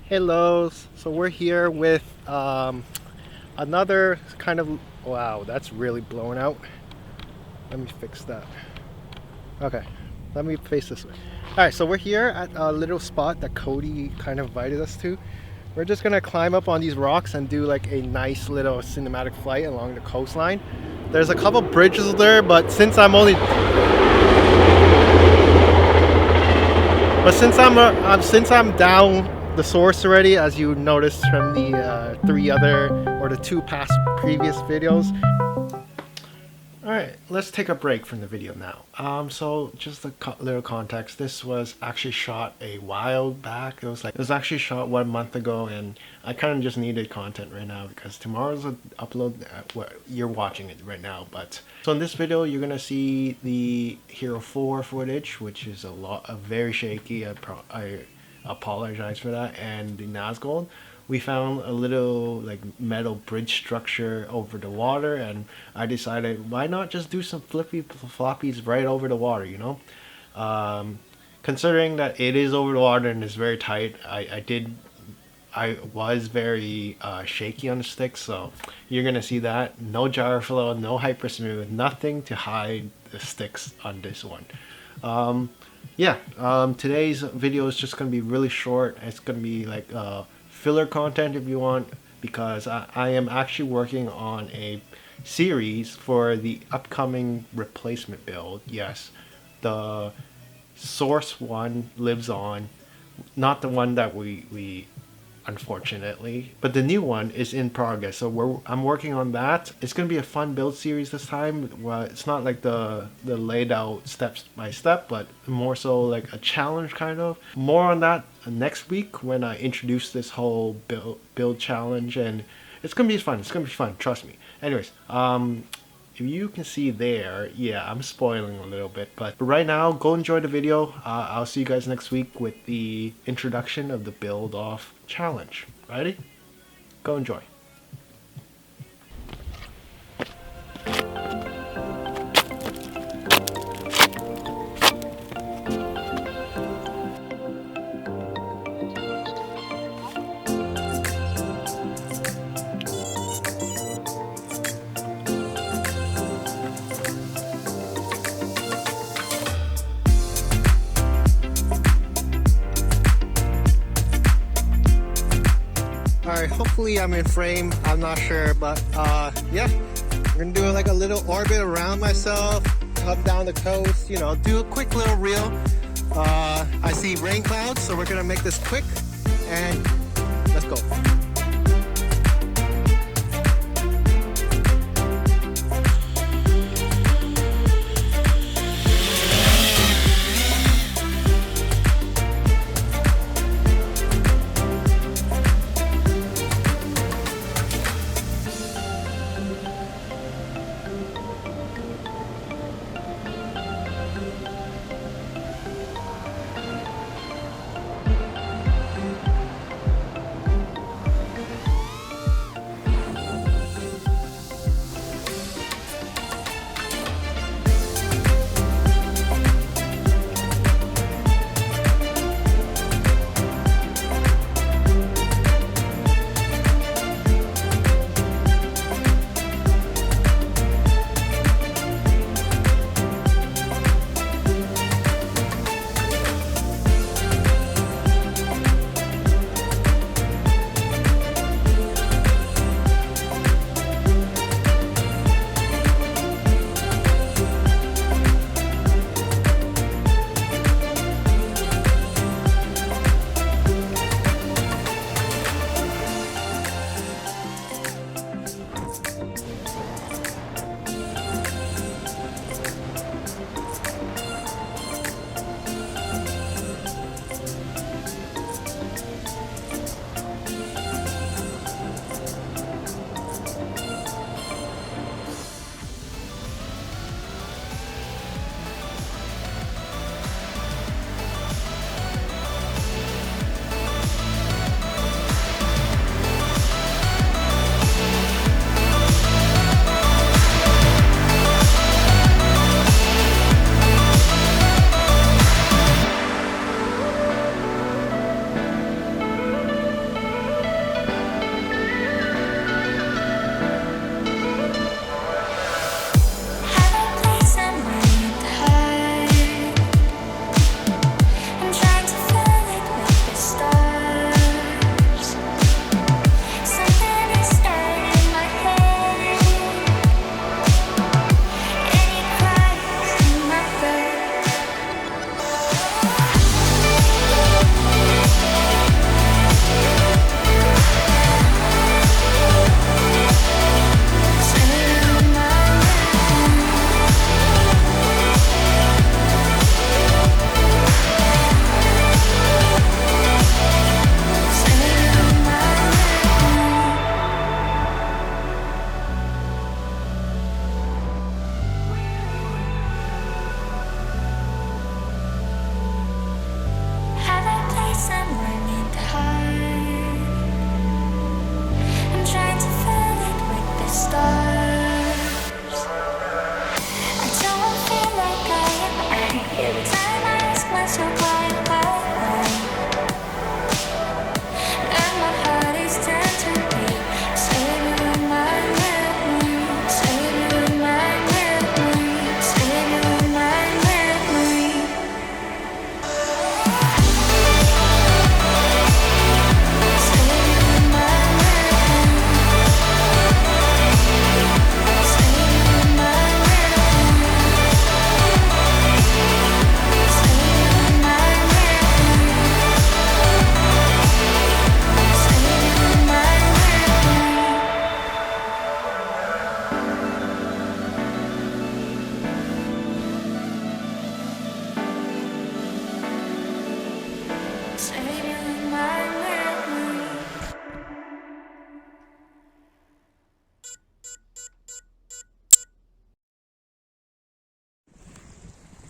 Hello. So we're here with another kind of wow, that's really blown out. Let me fix that. Okay, let me face this way. All right, so we're here at a little spot that Cody kind of invited us to. We're just gonna climb up on these rocks and do like a nice little cinematic flight along the coastline. There's a couple bridges there, but since I'm down the source already, as you noticed from the the two past previous videos. All right, let's take a break from the video now. So just a little context. This was actually shot a while back. It was actually shot 1 month ago, and I kind of just needed content right now because tomorrow's a upload. You're watching it right now, but so in this video you're gonna see the Hero 4 footage, which is very shaky. I apologize for that, and the Nazgul. We found a little like metal bridge structure over the water, and I decided why not just do some flippy floppies right over the water, you know. Considering that it is over the water and it's very tight, I was very shaky on the stick, so you're gonna see that. No gyro flow, no hyper smooth, nothing to hide the sticks on this one. Today's video is just gonna be really short. It's gonna be like filler content if you want, because I am actually working on a series for the upcoming replacement build. Yes, the source one lives on, not the one that we unfortunately, but the new one is in progress. So I'm working on that. It's gonna be a fun build series this time. Well, it's not like the laid out steps by step, but more so like a challenge kind of. More on that next week when I introduce this whole build challenge, and it's gonna be fun. It's gonna be fun. Trust me. Anyways, if you can see there, yeah, I'm spoiling a little bit, but right now, go enjoy the video. I'll see you guys next week with the introduction of the Buildoff challenge. Ready? Go enjoy. Alright, hopefully I'm in frame. I'm not sure, but yeah. We're gonna do like a little orbit around myself, come down the coast, you know, do a quick little reel. I see rain clouds, so we're gonna make this quick and let's go.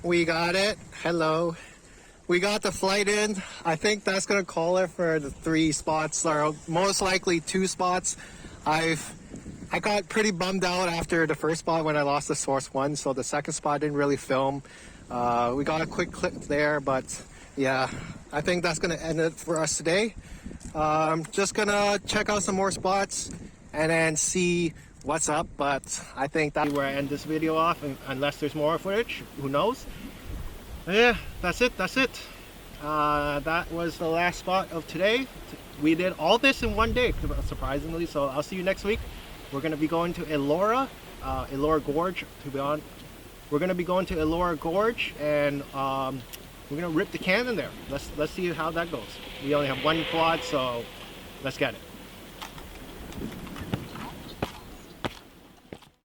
We got it. Hello. We got the flight in. I think that's gonna call it for the 3 spots, or most likely 2 spots. I got pretty bummed out after the first spot when I lost the source 1, so the second spot didn't really film. We got a quick clip there, but yeah, I think that's gonna end it for us today. Just gonna check out some more spots and then see what's up, but I think that's where I end this video off, unless there's more footage, who knows. Yeah, that's it. That was the last spot of today. We did all this in one day, surprisingly, so I'll see you next week. We're going to be going to Elora Gorge, to be honest. We're going to be going to Elora Gorge, and we're going to rip the cannon there. Let's see how that goes. We only have 1 quad, so let's get it.